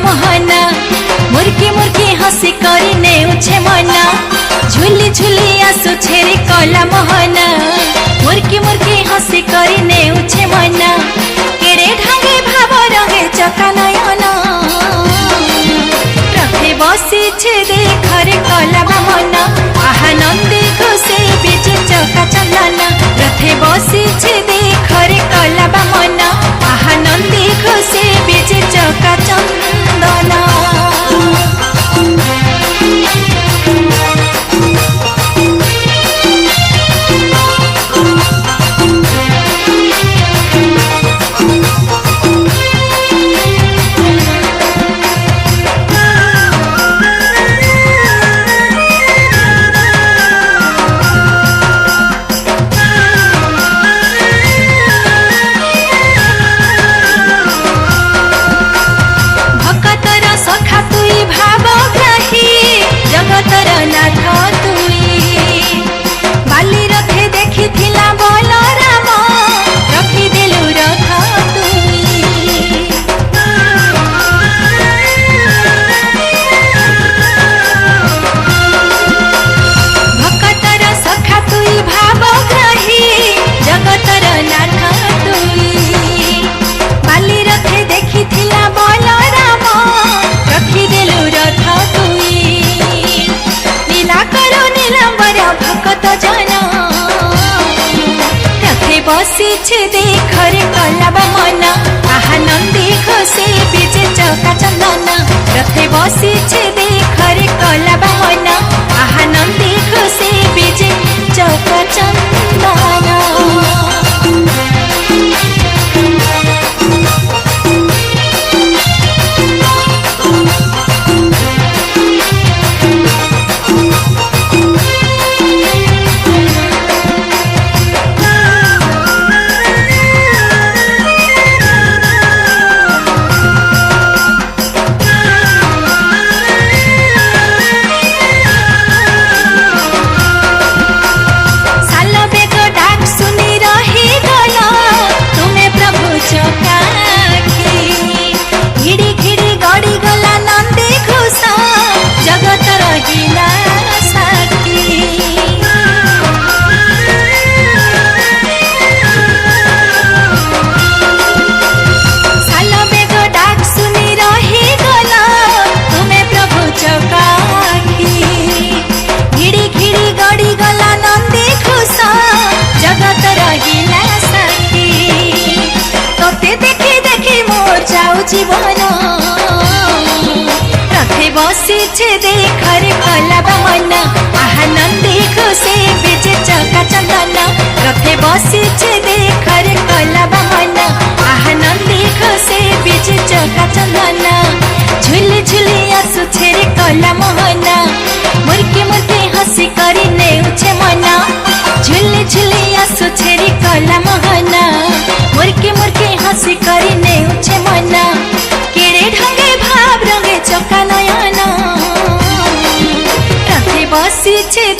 मोहना मुर्की मुर्की हसी करी नेउछे मना झुली झुली आसु छेरी कला मोहना मुर्की मुर्की हसी करी नेउछे मना केड़े ढांगे भाव रहे चका नयना रथे बसी छे देखरे कला मना आहा नंदी खुशी बीच चका चंदना रथे बसी छे देखरे कला मना आहा नंदी खुशी बीच चका चंदना बसी छे देखरे कला मना आहा नंदी खुशी बीच चका चंदना रथे बसी छे देखरे कला मना आहा नंदी खुशी बीच चका चंदना जीवन रथे बसी छे देखरे कला मना आहा नंदी खुशी बीच चका चंदना रथे बसी छे देखरे कला मना आहा नंदी खुशी बीच चका चंदना झुली झुली आसु छेरी कला मोहना मुर्की मुर्की हसी करी नेउछे मना झुली झुली आसु छेरी कला मोहना मुर्की मुर्की हसी करी नेउछे मना केड़े ढंगे भाव रंगे चका नयना रथे बसी छे